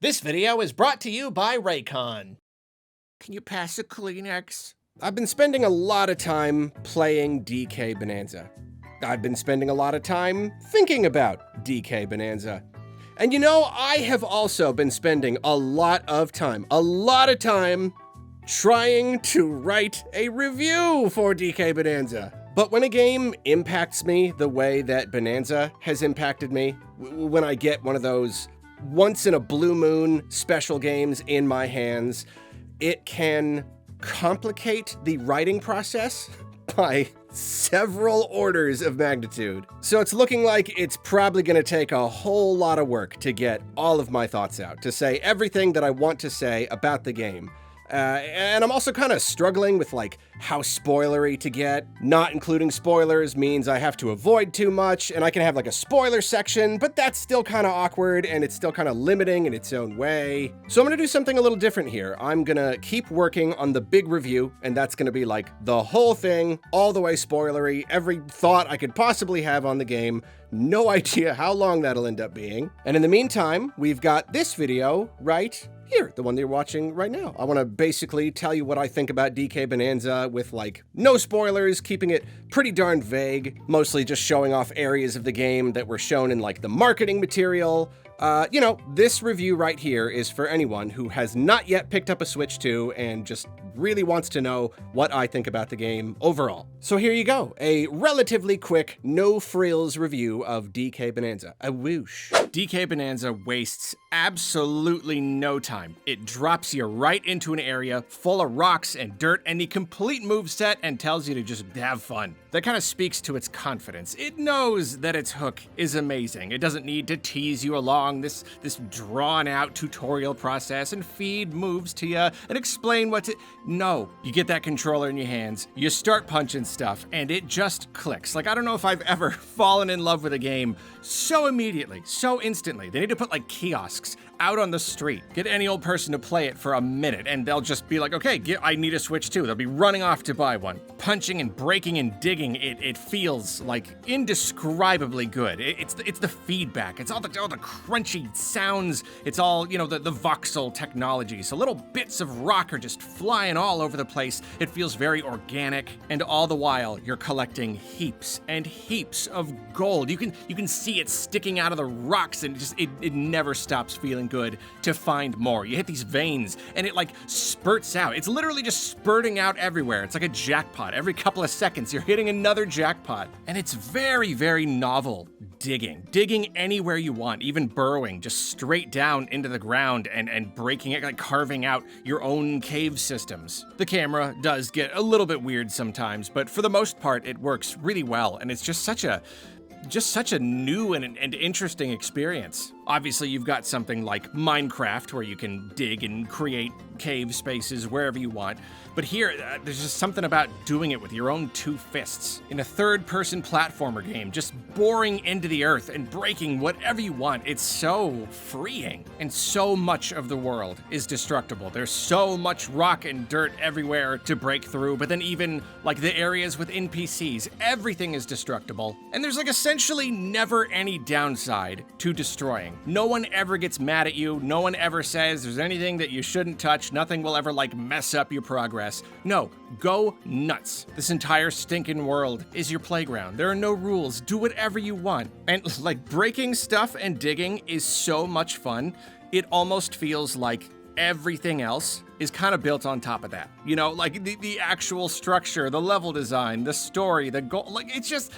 This video is brought to you by Raycon. Can you pass a Kleenex? I've been spending a lot of time playing DK Bananza. I've been spending a lot of time thinking about DK Bananza. And you know, I have also been spending a lot of time trying to write a review for DK Bananza. But when a game impacts me the way that Bananza has impacted me, when I get one of those once in a blue moon special games in my hands, it can complicate the writing process by several orders of magnitude. So it's looking like it's probably going to take a whole lot of work to get all of my thoughts out, to say everything that I want to say about the game. And I'm also kind of struggling with like how spoilery to get. Not including spoilers means I have to avoid too much, and I can have like a spoiler section, but that's still kind of awkward and it's still kind of limiting in its own way. So I'm gonna do something a little different here. I'm gonna keep working on the big review, and that's gonna be like the whole thing, all the way spoilery, every thought I could possibly have on the game. No idea how long that'll end up being. And in the meantime, we've got this video right here, the one that you're watching right now. I want to basically tell you what I think about DK Bananza with like no spoilers, keeping it pretty darn vague, mostly just showing off areas of the game that were shown in like the marketing material. You know, this review right here is for anyone who has not yet picked up a Switch 2 and just really wants to know what I think about the game overall. So here you go, a relatively quick, no frills review of DK Bananza. A whoosh. DK Bananza wastes absolutely no time. It drops you right into an area full of rocks and dirt and the complete moveset and tells you to just have fun. That kind of speaks to its confidence. It knows that its hook is amazing. It doesn't need to tease you along this drawn-out tutorial process and feed moves to you and explain what to... No, you get that controller in your hands, you start punching stuff, and it just clicks. Like, I don't know if I've ever fallen in love with a game so immediately, so instantly. They need to put, like, kiosks out on the street. Get any old person to play it for a minute, and they'll just be like, okay, I need a Switch 2. They'll be running off to buy one. Punching and breaking and digging, it feels, like, indescribably good. It's the feedback. It's all the crunchy sounds. It's all, you know, the voxel technology. So little bits of rock are just flying all over the place. It feels very organic, and all the while, you're collecting heaps and heaps of gold. You can see it sticking out of the rocks, and it never stops feeling good to find more. You hit these veins, and it like spurts out. It's literally just spurting out everywhere. It's like a jackpot. Every couple of seconds, you're hitting another jackpot. And it's very, very novel digging anywhere you want, even burrowing just straight down into the ground and breaking it, like carving out your own cave systems. The camera does get a little bit weird sometimes, but for the most part, it works really well, and it's just such a new and interesting experience. Obviously, you've got something like Minecraft where you can dig and create cave spaces wherever you want. But here, there's just something about doing it with your own two fists. In a third-person platformer game, just boring into the earth and breaking whatever you want. It's so freeing. And so much of the world is destructible. There's so much rock and dirt everywhere to break through, but then even like the areas with NPCs, everything is destructible. And there's like essentially never any downside to destroying. No one ever gets mad at you. No one ever says there's anything that you shouldn't touch. Nothing will ever like mess up your progress. No, go nuts. This entire stinking world is your playground. There are no rules. Do whatever you want. And like breaking stuff and digging is so much fun. It almost feels like everything else is kind of built on top of that. You know, like the actual structure, the level design, the story, the goal, like it's just...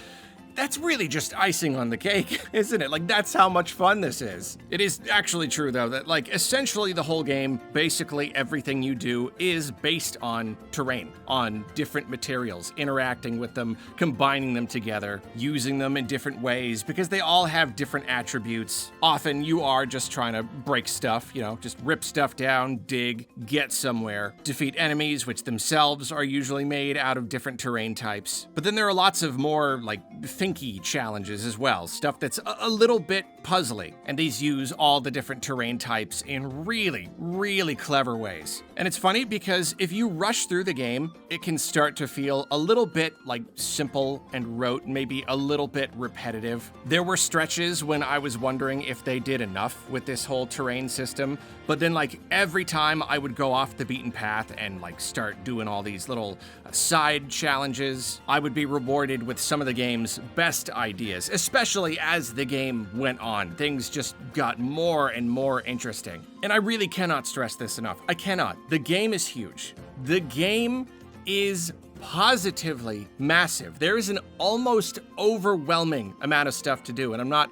That's really just icing on the cake, isn't it? Like, that's how much fun this is. It is actually true, though, that, like, essentially the whole game, basically everything you do is based on terrain, on different materials, interacting with them, combining them together, using them in different ways, because they all have different attributes. Often you are just trying to break stuff, you know, just rip stuff down, dig, get somewhere, defeat enemies, which themselves are usually made out of different terrain types. But then there are lots of more, like, thinky challenges as well, stuff that's a little bit puzzly. And these use all the different terrain types in really, really clever ways. And it's funny because if you rush through the game, it can start to feel a little bit like simple and rote, maybe a little bit repetitive. There were stretches when I was wondering if they did enough with this whole terrain system, but then like every time I would go off the beaten path and like start doing all these little side challenges, I would be rewarded with some of the game's best ideas, especially as the game went on. Things just got more and more interesting. And I really cannot stress this enough. I cannot. The game is huge. The game is positively massive. There is an almost overwhelming amount of stuff to do. And I'm not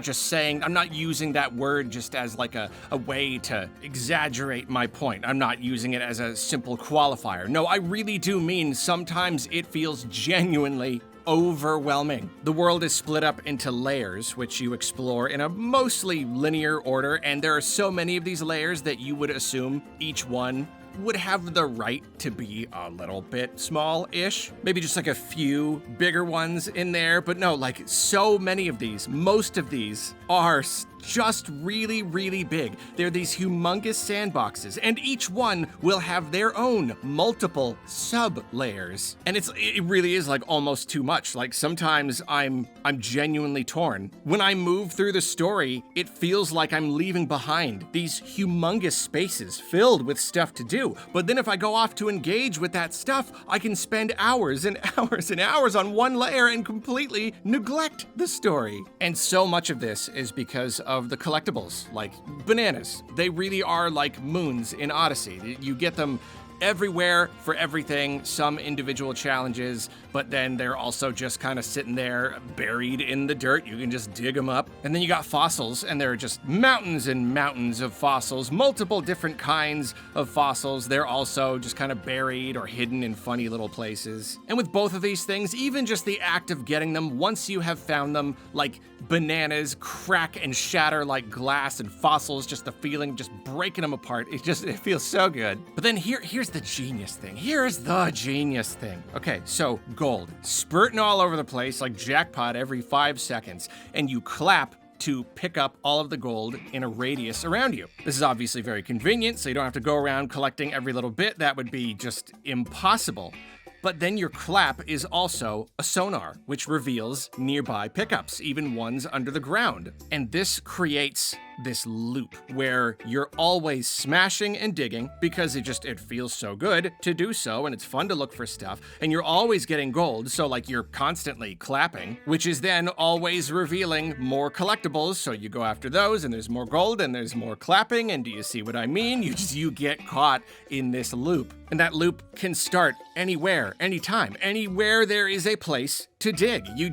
just saying, I'm not using that word just as like a way to exaggerate my point. I'm not using it as a simple qualifier. No, I really do mean sometimes it feels genuinely overwhelming. The world is split up into layers, which you explore in a mostly linear order, and there are so many of these layers that you would assume each one would have the right to be a little bit small-ish. Maybe just like a few bigger ones in there, but no, like so many of these, most of these are just really, really big. They're these humongous sandboxes, and each one will have their own multiple sub-layers. And it really is like almost too much. Like sometimes I'm genuinely torn. When I move through the story, it feels like I'm leaving behind these humongous spaces filled with stuff to do. But then if I go off to engage with that stuff, I can spend hours and hours and hours on one layer and completely neglect the story. And so much of this is because of the collectibles, like bananas. They really are like moons in Odyssey. You get them everywhere for everything, some individual challenges, but then they're also just kind of sitting there buried in the dirt. You can just dig them up. And then you got fossils, and there are just mountains and mountains of fossils, multiple different kinds of fossils. They're also just kind of buried or hidden in funny little places. And with both of these things, even just the act of getting them, once you have found them, like bananas crack and shatter like glass, and fossils, just the feeling, just breaking them apart, it feels so good. But then here's the genius thing. Here's the genius thing. Okay, so gold, spurting all over the place like jackpot every 5 seconds, and you clap to pick up all of the gold in a radius around you. This is obviously very convenient, so you don't have to go around collecting every little bit. That would be just impossible. But then your clap is also a sonar, which reveals nearby pickups, even ones under the ground. And this creates this loop where you're always smashing and digging because it feels so good to do so, and it's fun to look for stuff, and you're always getting gold, so like you're constantly clapping, which is then always revealing more collectibles, so you go after those, and there's more gold, and there's more clapping, and do you see what I mean? You get caught in this loop. And that loop can start anywhere, anytime, anywhere there is a place to dig. You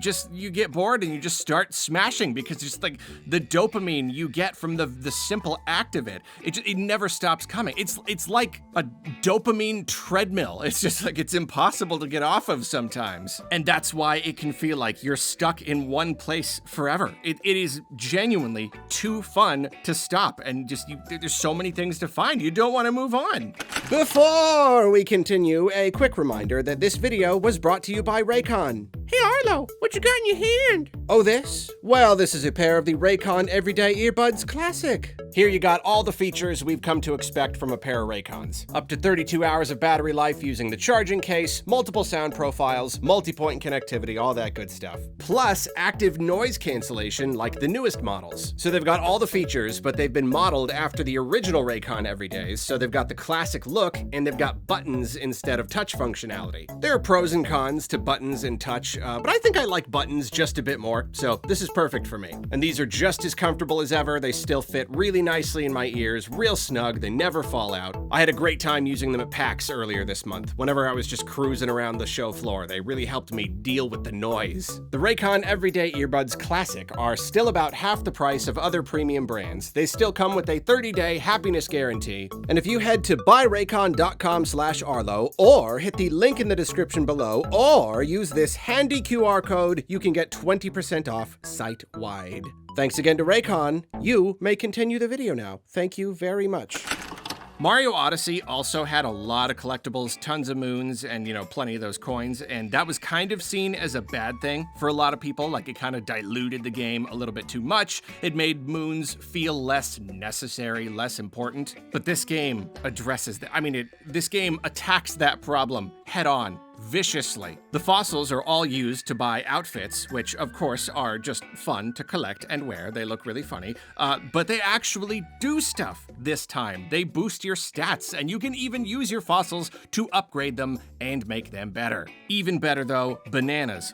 get bored and you just start smashing because it's like the dopamine you get from the simple act of it. It never stops coming. It's like a dopamine treadmill. It's just like it's impossible to get off of sometimes. And that's why it can feel like you're stuck in one place forever. It is genuinely too fun to stop, and there's so many things to find. You don't want to move on. Before we continue, a quick reminder that this video was brought to you by Raycon. Hey Arlo, what you got in your hand? Oh, this? Well, this is a pair of the Raycon Everyday Earbuds Classic. Here you got all the features we've come to expect from a pair of Raycons. Up to 32 hours of battery life using the charging case, multiple sound profiles, multi-point connectivity, all that good stuff. Plus, active noise cancellation like the newest models. So they've got all the features, but they've been modeled after the original Raycon Everydays, so they've got the classic look, and they've got buttons instead of touch functionality. There are pros and cons to buttons and touch, but I think I like buttons just a bit more, so this is perfect for me. And these are just as comfortable as ever. They still fit really nicely in my ears, real snug, they never fall out. I had a great time using them at PAX earlier this month. Whenever I was just cruising around the show floor, they really helped me deal with the noise. The Raycon Everyday Earbuds Classic are still about half the price of other premium brands. They still come with a 30-day happiness guarantee. And if you head to buyraycon.com/Arlo, or hit the link in the description below, or use this handy QR code, you can get 20% off site-wide. Thanks again to Raycon. You may continue the video now. Thank you very much. Mario Odyssey also had a lot of collectibles, tons of moons, and, plenty of those coins, and that was kind of seen as a bad thing for a lot of people. Like, it kind of diluted the game a little bit too much. It made moons feel less necessary, less important. But this game addresses that. This game attacks that problem head on, viciously. The fossils are all used to buy outfits, which of course are just fun to collect and wear. They look really funny, but they actually do stuff this time. They boost your stats, and you can even use your fossils to upgrade them and make them better. Even better though, bananas,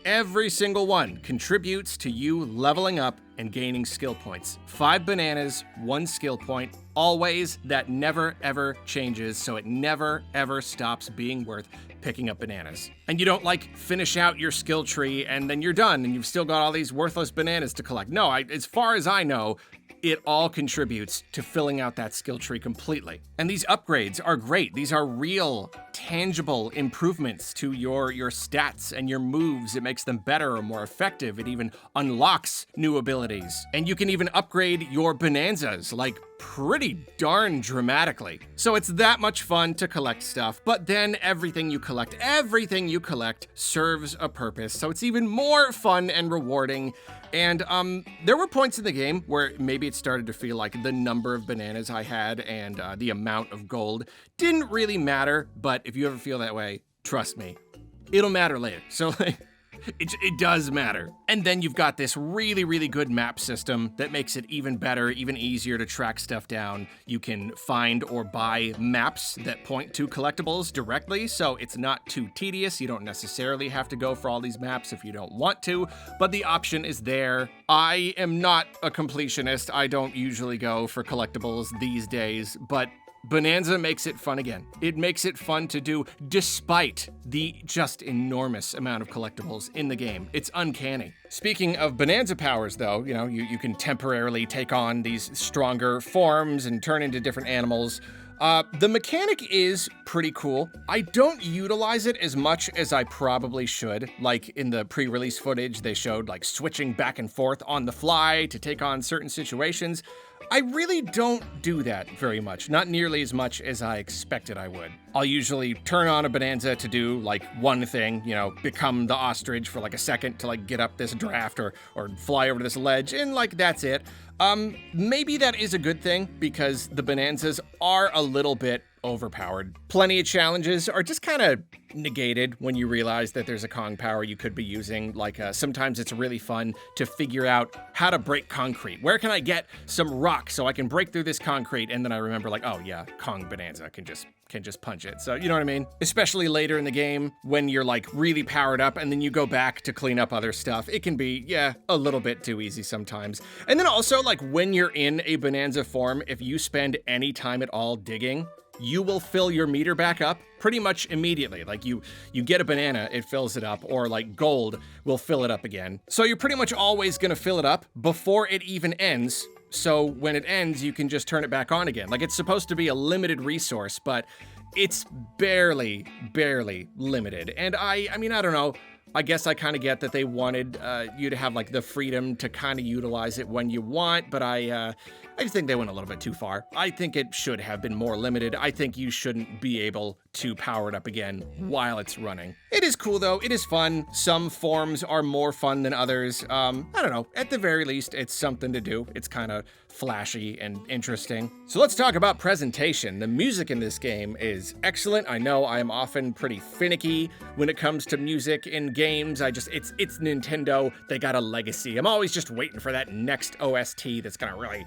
every single one contributes to you leveling up and gaining skill points. 5 bananas, 1 skill point, always. That never ever changes, so it never ever stops being worth picking up bananas. And you don't finish out your skill tree and then you're done and you've still got all these worthless bananas to collect. No, as far as I know, it all contributes to filling out that skill tree completely. And these upgrades are great. These are real, tangible improvements to your stats and your moves. It makes them better or more effective. It even unlocks new abilities. And you can even upgrade your Bananzas, pretty darn dramatically. So it's that much fun to collect stuff, but then everything you collect serves a purpose. So it's even more fun and rewarding. And there were points in the game where maybe it started to feel like the number of bananas I had and the amount of gold didn't really matter. But if you ever feel that way, trust me, it'll matter later. So it does matter. And then you've got this really, really good map system that makes it even better, even easier to track stuff down. You can find or buy maps that point to collectibles directly, so it's not too tedious. You don't necessarily have to go for all these maps if you don't want to, but the option is there. I am not a completionist. I don't usually go for collectibles these days, but Bananza makes it fun again. It makes it fun to do despite the just enormous amount of collectibles in the game. It's uncanny. Speaking of Bananza powers though, you can temporarily take on these stronger forms and turn into different animals. The mechanic is pretty cool. I don't utilize it as much as I probably should. Like in the pre-release footage, they showed switching back and forth on the fly to take on certain situations. I really don't do that very much, not nearly as much as I expected I would. I'll usually turn on a Bananza to do one thing, become the ostrich for a second to get up this draft or fly over to this ledge, and that's it. Maybe that is a good thing because the Bananzas are a little bit overpowered. Plenty of challenges are just kind of negated when you realize that there's a Kong power you could be using. Sometimes it's really fun to figure out how to break concrete. Where can I get some rock so I can break through this concrete? And then I remember oh yeah, Kong Bananza can just punch it. So you know what I mean? Especially later in the game when you're really powered up and then you go back to clean up other stuff. It can be, a little bit too easy sometimes. And then also when you're in a Bananza form, if you spend any time at all digging, you will fill your meter back up pretty much immediately. You get a banana, it fills it up, or gold will fill it up again. So you're pretty much always gonna fill it up before it even ends. So when it ends, you can just turn it back on again. It's supposed to be a limited resource, but it's barely limited. And I don't know. I guess I kind of get that they wanted you to have the freedom to kind of utilize it when you want, but I just think they went a little bit too far. I think it should have been more limited. I think you shouldn't be able to power it up again while it's running. It is cool though, it is fun. Some forms are more fun than others. I don't know, at the very least, it's something to do. It's kind of flashy and interesting. So let's talk about presentation. The music in this game is excellent. I know I am often pretty finicky when it comes to music in games. It's Nintendo. They got a legacy. I'm always just waiting for that next OST that's gonna really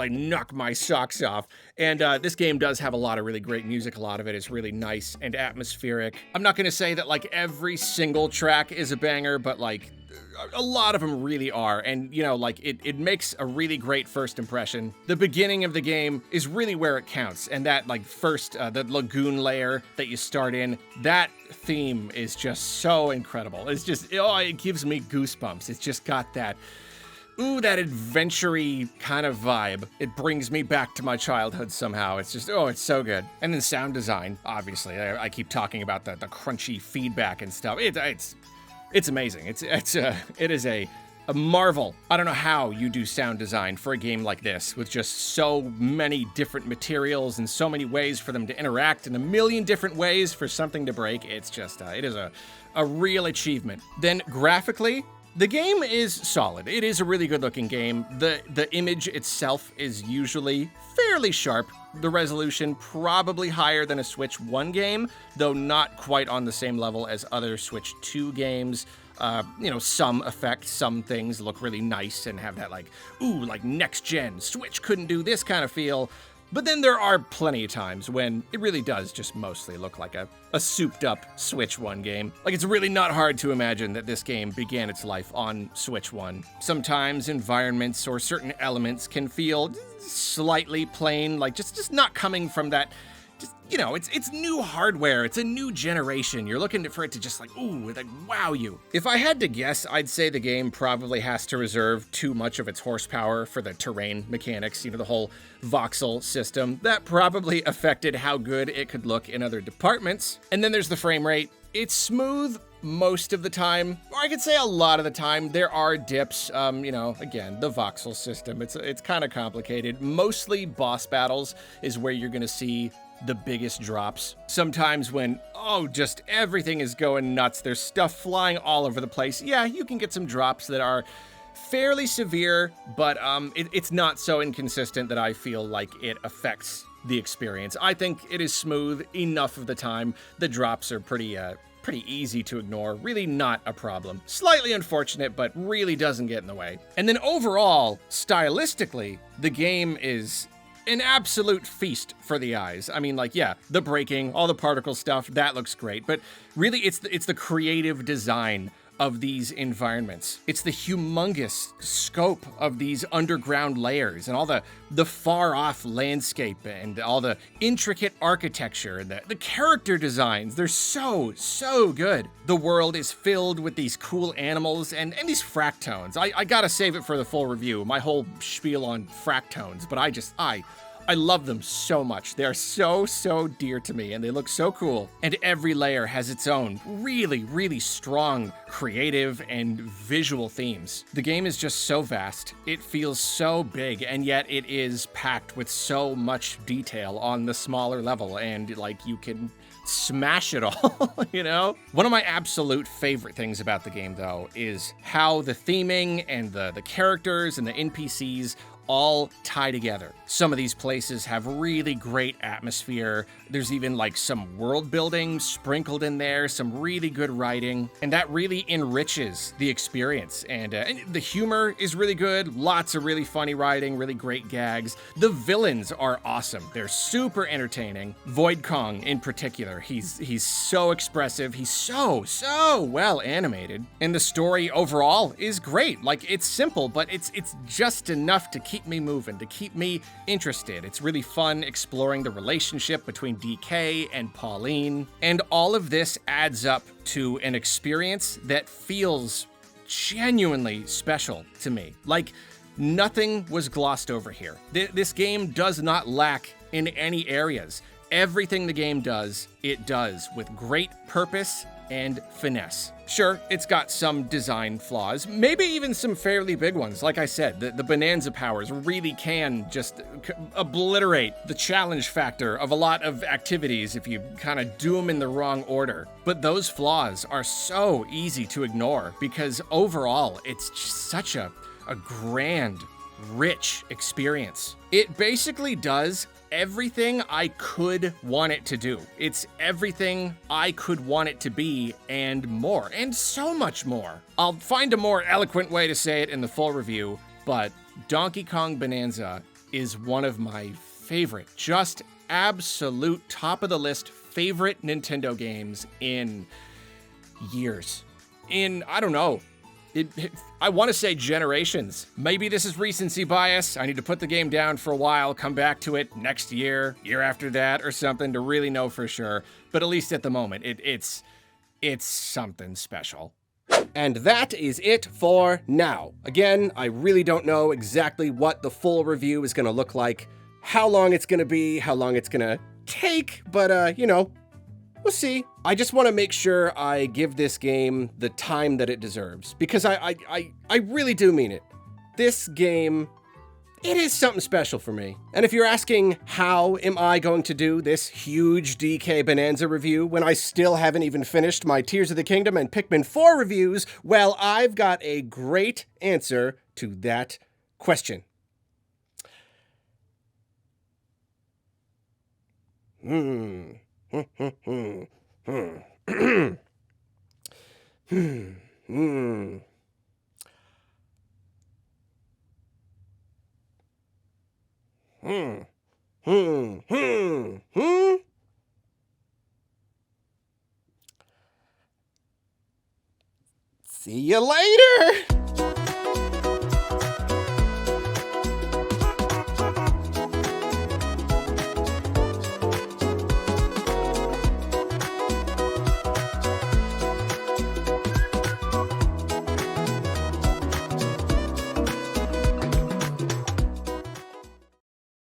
knock my socks off. And this game does have a lot of really great music. A lot of it is really nice and atmospheric. I'm not gonna say that every single track is a banger, but a lot of them really are. And it makes a really great first impression. The beginning of the game is really where it counts. And that first, the lagoon layer that you start in, that theme is just so incredible. It's just, it gives me goosebumps. It's just got that adventure-y kind of vibe. It brings me back to my childhood somehow. It's just, it's so good. And then sound design, obviously. I keep talking about the crunchy feedback and stuff. It's amazing. It is a a marvel. I don't know how you do sound design for a game like this with just so many different materials and so many ways for them to interact and a million different ways for something to break. It's just, it is a real achievement. Then graphically, the game is solid. It is a really good looking game. The image itself is usually fairly sharp. The resolution probably higher than a Switch 1 game, though not quite on the same level as other Switch 2 games. Some effects, some things look really nice and have that like next gen. Switch couldn't do this kind of feel. But then there are plenty of times when it really does just mostly look like a souped up Switch 1 game. Like, it's really not hard to imagine that this game began its life on Switch 1. Sometimes environments or certain elements can feel slightly plain, like just not coming from that. It's new hardware. It's a new generation. You're looking for it to just wow you. If I had to guess, I'd say the game probably has to reserve too much of its horsepower for the terrain mechanics, the whole voxel system. That probably affected how good it could look in other departments. And then there's the frame rate. It's smooth most of the time, or I could say a lot of the time. There are dips, again, the voxel system. It's kind of complicated. Mostly boss battles is where you're gonna see the biggest drops. Sometimes when, just everything is going nuts, there's stuff flying all over the place. Yeah, you can get some drops that are fairly severe, but it's not so inconsistent that I feel like it affects the experience. I think it is smooth enough of the time. The drops are pretty easy to ignore, really not a problem. Slightly unfortunate, but really doesn't get in the way. And then overall, stylistically, the game is an absolute feast for the eyes. I mean, the breaking, all the particle stuff, that looks great, but really it's the creative design of these environments. It's the humongous scope of these underground layers and all the far-off landscape and all the intricate architecture and the character designs. They're so good. The world is filled with these cool animals and these fractones. I gotta save it for the full review, my whole spiel on fractones, but I love them so much. They're so dear to me, and they look so cool. And every layer has its own really strong creative and visual themes. The game is just so vast. It feels so big, and yet it is packed with so much detail on the smaller level, and you can smash it all, One of my absolute favorite things about the game, though, is how the theming and the characters and the NPCs all tie together. Some of these places have really great atmosphere. There's even some world building sprinkled in there, some really good writing, and that really enriches the experience. And the humor is really good, lots of really funny writing, really great gags. The villains are awesome. They're super entertaining. Void Kong in particular, he's so expressive, he's so well animated. And the story overall is great. It's simple, but it's just enough to keep me moving, to keep me interested. It's really fun exploring the relationship between DK and Pauline, and all of this adds up to an experience that feels genuinely special to me. Nothing was glossed over here. This game does not lack in any areas. Everything the game does, it does with great purpose and finesse. Sure, it's got some design flaws, maybe even some fairly big ones. Like I said, the Bananza powers really can just obliterate the challenge factor of a lot of activities if you kind of do them in the wrong order. But those flaws are so easy to ignore because overall, it's just such a grand, rich experience. It basically does everything I could want it to do. It's everything I could want it to be and more, and so much more. I'll find a more eloquent way to say it in the full review, but Donkey Kong Bananza is one of my favorite, just absolute top of the list favorite Nintendo games in years. I don't know. I want to say generations. Maybe this is recency bias. I need to put the game down for a while, come back to it next year, year after that, or something to really know for sure. But at least at the moment, it's something special. And that is it for now. Again, I really don't know exactly what the full review is going to look like, how long it's going to be, how long it's going to take, but We'll see. I just want to make sure I give this game the time that it deserves, because I really do mean it. This game, it is something special for me. And if you're asking how am I going to do this huge DK Bananza review when I still haven't even finished my Tears of the Kingdom and Pikmin 4 reviews, well, I've got a great answer to that question. See you later!